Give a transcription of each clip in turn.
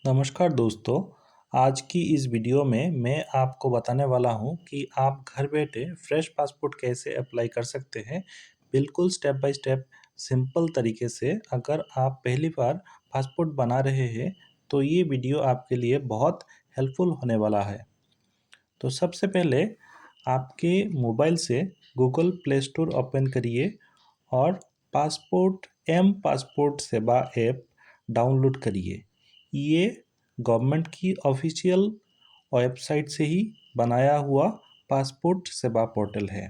नमस्कार दोस्तों। आज की इस वीडियो में मैं आपको बताने वाला हूं कि आप घर बैठे फ्रेश पासपोर्ट कैसे अप्लाई कर सकते हैं। बिल्कुल स्टेप बाय स्टेप सिंपल तरीके से। अगर आप पहली बार पासपोर्ट बना रहे हैं तो ये वीडियो आपके लिए बहुत हेल्पफुल होने वाला है। तो सबसे पहले आपके मोबाइल से गूगल प्ले स्टोर ओपन करिए और पासपोर्ट सेवा ऐप डाउनलोड करिए। ये गवर्नमेंट की ऑफिशियल वेबसाइट से ही बनाया हुआ पासपोर्ट सेवा पोर्टल है।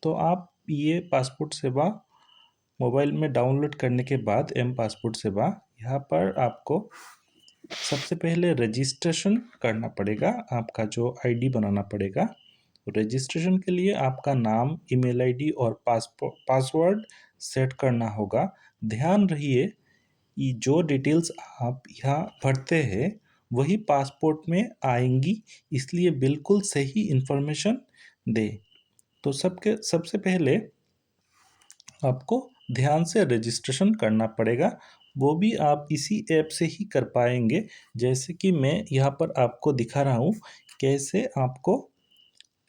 तो आप ये पासपोर्ट सेवा मोबाइल में डाउनलोड करने के बाद पासपोर्ट सेवा यहाँ पर आपको सबसे पहले रजिस्ट्रेशन करना पड़ेगा। आपका जो आईडी बनाना पड़ेगा। रजिस्ट्रेशन के लिए आपका नाम, ईमेल आईडी और पासवर्ड सेट करना होगा। ध्यान रहिए, ये जो डिटेल्स आप यहाँ भरते हैं वही पासपोर्ट में आएंगी, इसलिए बिल्कुल सही इंफॉर्मेशन दें। तो सबसे पहले आपको ध्यान से रजिस्ट्रेशन करना पड़ेगा। वो भी आप इसी ऐप से ही कर पाएंगे, जैसे कि मैं यहाँ पर आपको दिखा रहा हूँ कैसे आपको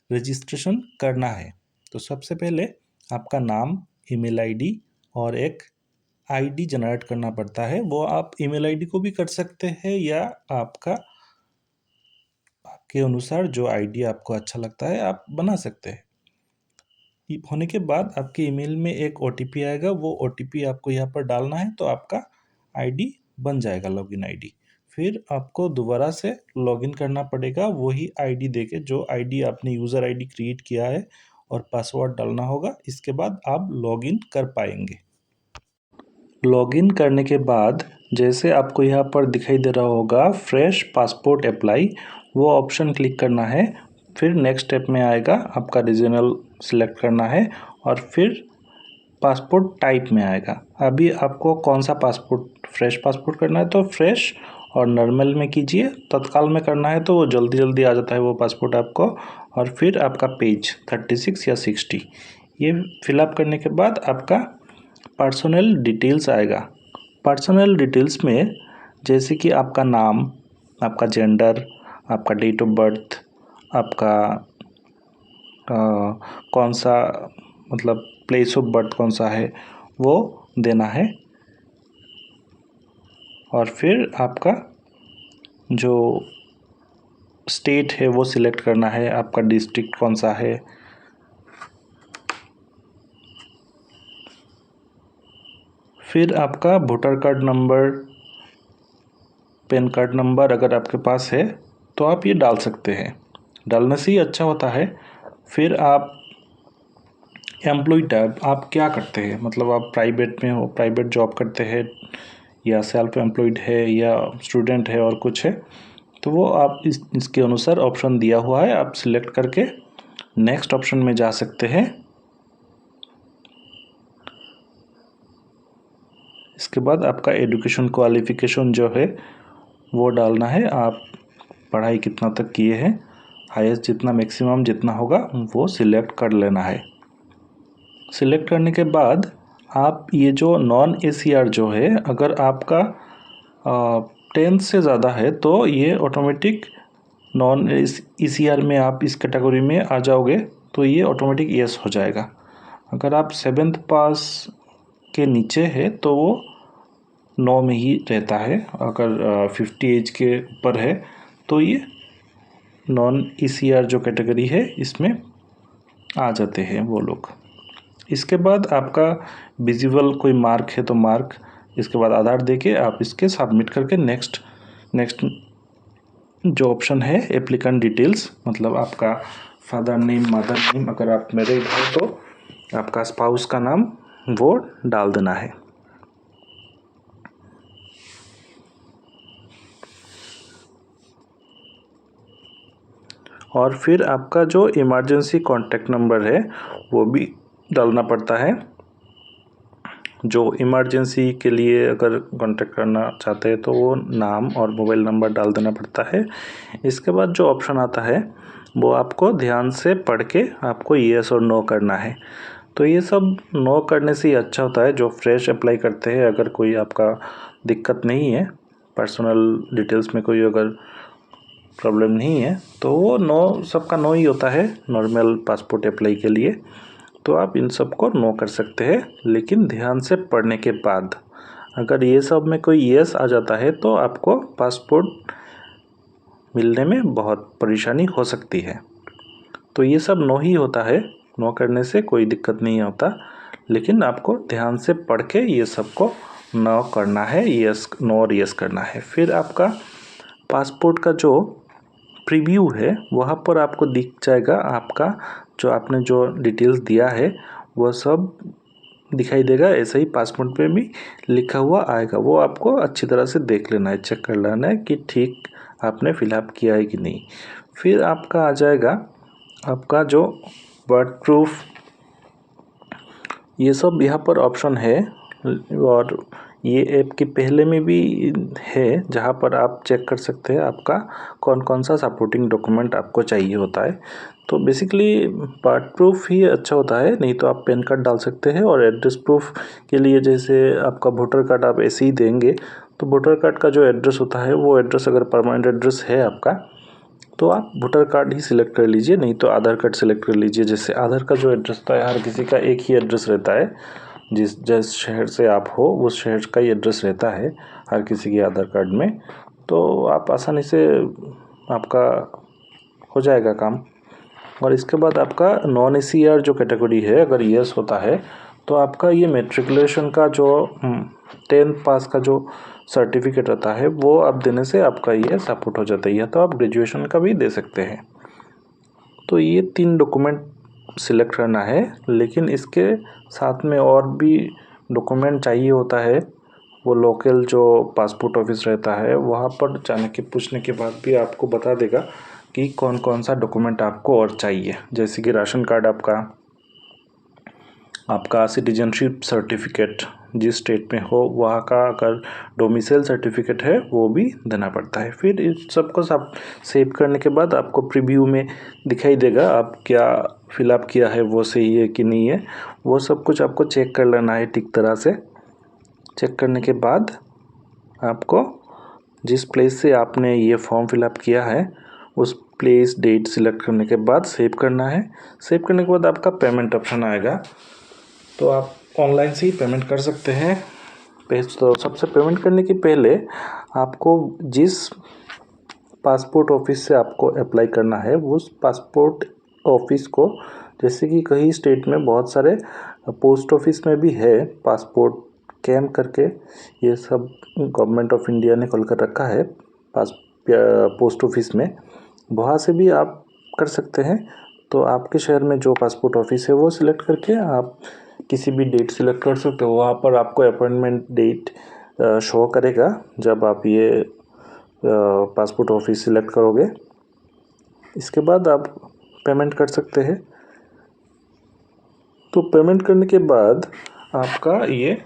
रजिस्ट्रेशन करना है। तो सबसे पहले आपका नाम, ईमेल आईडी और एक आईडी जनरेट करना पड़ता है। वो आप ईमेल आईडी को भी कर सकते हैं या आपके अनुसार जो आईडी आपको अच्छा लगता है आप बना सकते हैं। होने के बाद आपके ईमेल में एक ओटीपी आएगा। वो ओटीपी आपको यहाँ पर डालना है तो आपका आईडी बन जाएगा, लॉगिन आईडी। फिर आपको दोबारा से लॉगिन करना पड़ेगा वही आईडी देके जो आईडी आपने यूज़र आईडी क्रिएट किया है, और पासवर्ड डालना होगा। इसके बाद आप लॉगिन कर पाएंगे। लॉगिन करने के बाद जैसे आपको यहाँ पर दिखाई दे रहा होगा फ्रेश पासपोर्ट अप्लाई, वो ऑप्शन क्लिक करना है। फिर नेक्स्ट स्टेप में आएगा आपका रीजनल सिलेक्ट करना है और फिर पासपोर्ट टाइप में आएगा। अभी आपको कौन सा पासपोर्ट, फ्रेश पासपोर्ट करना है तो फ्रेश, और नॉर्मल में कीजिए। तत्काल में करना है तो वो जल्दी जल्दी आ जाता है वो पासपोर्ट आपको। और फिर आपका पेज 36 या 60 ये फिलअप करने के बाद आपका पर्सनल डिटेल्स आएगा। पर्सनल डिटेल्स में जैसे कि आपका नाम, आपका जेंडर, आपका डेट ऑफ बर्थ, आपका कौन सा मतलब प्लेस ऑफ बर्थ कौन सा है वो देना है। और फिर आपका जो स्टेट है वो सिलेक्ट करना है, आपका डिस्ट्रिक्ट कौन सा है। फिर आपका voter card number, pan card number अगर आपके पास है तो आप ये डाल सकते हैं। डालने से ही अच्छा होता है। फिर आप एम्प्लॉय टैब, आप क्या करते हैं, मतलब आप प्राइवेट में हो, प्राइवेट जॉब करते हैं या सेल्फ एम्प्लॉयड है या स्टूडेंट है और कुछ है, तो वो आप इसके अनुसार ऑप्शन दिया हुआ है। आप सिलेक्ट करके नेक्स्ट ऑप्शन में जा सकते हैं। इसके बाद आपका एजुकेशन क्वालिफिकेशन जो है वो डालना है। आप पढ़ाई कितना तक किए हैं, हाईएस्ट जितना, मैक्सिमम जितना होगा वो सिलेक्ट कर लेना है। सिलेक्ट करने के बाद आप ये जो नॉन ACR जो है, अगर आपका 10 से ज़्यादा है तो ये ऑटोमेटिक नॉन ECR में आप इस कैटेगरी में आ जाओगे तो ये ऑटोमेटिक येस हो जाएगा। अगर आप 7th पास के नीचे है तो वो नो में ही रहता है। अगर 50 एज के ऊपर है तो ये नॉन ECR जो कैटेगरी है इसमें आ जाते हैं वो लोग। इसके बाद आपका विजिबल कोई मार्क है तो मार्क, इसके बाद आधार देके आप इसके सबमिट करके नेक्स्ट जो ऑप्शन है एप्लीकेंट डिटेल्स, मतलब आपका फादर नेम, मदर नेम, अगर आप मैरिड हो तो आपका स्पाउस का नाम वो डाल देना है। और फिर आपका जो इमरजेंसी कॉन्टैक्ट नंबर है वो भी डालना पड़ता है। जो इमरजेंसी के लिए अगर कांटेक्ट करना चाहते हैं तो वो नाम और मोबाइल नंबर डाल देना पड़ता है। इसके बाद जो ऑप्शन आता है वो आपको ध्यान से पढ़ के आपको येस और नो करना है। तो ये सब नो करने से ही अच्छा होता है। जो फ्रेश अप्लाई करते हैं, अगर कोई आपका दिक्कत नहीं है पर्सनल डिटेल्स में कोई अगर प्रॉब्लम नहीं है तो वो नो, सबका नो ही होता है नॉर्मल पासपोर्ट अप्लाई के लिए। तो आप इन सब को नो कर सकते हैं, लेकिन ध्यान से पढ़ने के बाद अगर ये सब में कोई यस आ जाता है तो आपको पासपोर्ट मिलने में बहुत परेशानी हो सकती है। तो ये सब नो ही होता है, नो करने से कोई दिक्कत नहीं होता, लेकिन आपको ध्यान से पढ़ के ये सबको नो करना है, यस नो और यस करना है। फिर आपका पासपोर्ट का जो प्रीव्यू है वहाँ पर आपको दिख जाएगा, आपका जो आपने जो डिटेल्स दिया है वो सब दिखाई देगा। ऐसे ही पासपोर्ट पे भी लिखा हुआ आएगा, वो आपको अच्छी तरह से देख लेना है, चेक कर लेना है कि ठीक आपने फिलअप किया है कि नहीं। फिर आपका आ जाएगा आपका जो बर्थ प्रूफ, ये सब यहाँ पर ऑप्शन है। और ये ऐप के पहले में भी है जहाँ पर आप चेक कर सकते हैं आपका कौन कौन सा सपोर्टिंग डॉक्यूमेंट आपको चाहिए होता है। तो बेसिकली बर्थ प्रूफ ही अच्छा होता है, नहीं तो आप पैन कार्ड डाल सकते हैं। और एड्रेस प्रूफ के लिए जैसे आपका वोटर कार्ड आप ऐसे ही देंगे तो वोटर कार्ड का जो एड्रेस होता है वो एड्रेस अगर परमानेंट एड्रेस है आपका तो आप वोटर कार्ड ही सिलेक्ट कर लीजिए, नहीं तो आधार कार्ड सिलेक्ट कर लीजिए। जैसे आधार का जो एड्रेस होता है, हर किसी का एक ही एड्रेस रहता है, जिस शहर से आप हो उस शहर का ही एड्रेस रहता है हर किसी के आधार कार्ड में। तो आप आसानी से आपका हो जाएगा काम। और इसके बाद आपका नॉन ACR जो कैटेगरी है, अगर यस होता है तो आपका ये मैट्रिकुलेशन का जो 10th पास का जो सर्टिफिकेट रहता है वो आप देने से आपका ये सपोर्ट हो जाता है, तो आप ग्रेजुएशन का भी दे सकते हैं। तो ये 3 डॉक्यूमेंट सिलेक्ट करना है, लेकिन इसके साथ में और भी डॉक्यूमेंट चाहिए होता है। वो लोकल जो पासपोर्ट ऑफिस रहता है वहाँ पर जाने के पूछने के बाद भी आपको बता देगा कि कौन कौन सा डॉक्यूमेंट आपको और चाहिए। जैसे कि राशन कार्ड आपका सिटीजनशिप सर्टिफिकेट जिस स्टेट में हो वहाँ का अगर डोमिसाइल सर्टिफिकेट है वो भी देना पड़ता है। फिर इस सबको सब सेव करने के बाद आपको प्रीव्यू में दिखाई देगा आप क्या फिलअप किया है वो सही है कि नहीं है। वो सब कुछ आपको चेक कर लेना है ठीक तरह से। चेक करने के बाद आपको जिस प्लेस से आपने ये फॉर्म फिलअप किया है उस प्लेस डेट सिलेक्ट करने के बाद सेव करना है। सेव करने के बाद आपका पेमेंट ऑप्शन आएगा, तो आप ऑनलाइन से ही पेमेंट कर सकते हैं। तो सबसे पेमेंट करने के पहले आपको जिस पासपोर्ट ऑफिस से आपको अप्लाई करना है उस पासपोर्ट ऑफिस को, जैसे कि कई स्टेट में बहुत सारे पोस्ट ऑफिस में भी है पासपोर्ट कैम्प करके, ये सब गवर्नमेंट ऑफ इंडिया ने खोल कर रखा है पोस्ट ऑफिस में, वहाँ से भी आप कर सकते हैं। तो आपके शहर में जो पासपोर्ट ऑफिस है वो सिलेक्ट करके आप किसी भी डेट सिलेक्ट कर सकते हो। वहाँ पर आपको अपॉइंटमेंट डेट शो करेगा जब आप ये पासपोर्ट ऑफिस सिलेक्ट करोगे। इसके बाद आप पेमेंट कर सकते हैं। तो पेमेंट करने के बाद आपका ये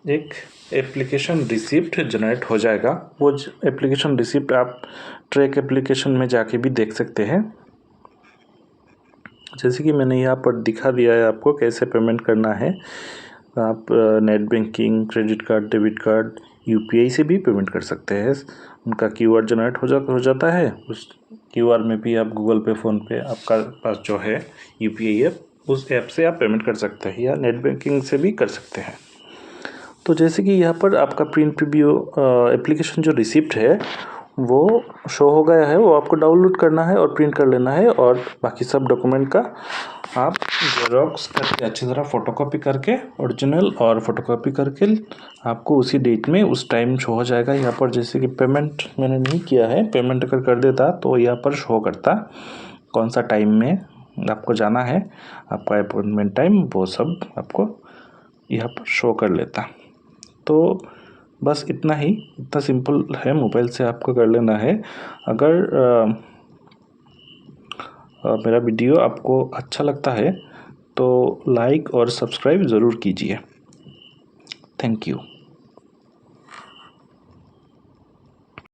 एक एप्लीकेशन रिसिप्ट जनरेट हो जाएगा। वो एप्लीकेशन रिसिप्ट आप ट्रैक एप्लीकेशन में जाके भी देख सकते हैं। जैसे कि मैंने यहाँ पर दिखा दिया है आपको कैसे पेमेंट करना है। आप net banking, credit card, debit card, UPI से भी पेमेंट कर सकते हैं। उनका QR जनरेट हो जाता है, उस QR में भी आप गूगल पे, फ़ोन पे, आपका पास जो है UPI ऐप, उस ऐप से आप पेमेंट कर सकते हैं या नेट बैंकिंग से भी कर सकते हैं। तो जैसे कि यहाँ पर आपका प्रिंट प्रीव्यू एप्लीकेशन जो रिसिप्ट है वो शो हो गया है, वो आपको डाउनलोड करना है और प्रिंट कर लेना है। और बाकी सब डॉक्यूमेंट का आप जेरोक्स करके अच्छी तरह फ़ोटोकॉपी करके ओरिजिनल और फ़ोटोकॉपी करके आपको उसी डेट में उस टाइम शो हो जाएगा। यहाँ पर जैसे कि पेमेंट मैंने नहीं किया है, पेमेंट अगर कर देता तो यहाँ पर शो करता कौन सा टाइम में आपको जाना है, आपका अपॉइंटमेंट टाइम, वो सब आपको यहाँ पर शो कर लेता। तो बस इतना ही, इतना सिंपल है, मोबाइल से आपको कर लेना है। अगर मेरा वीडियो आपको अच्छा लगता है तो लाइक और सब्सक्राइब ज़रूर कीजिए। Thank you.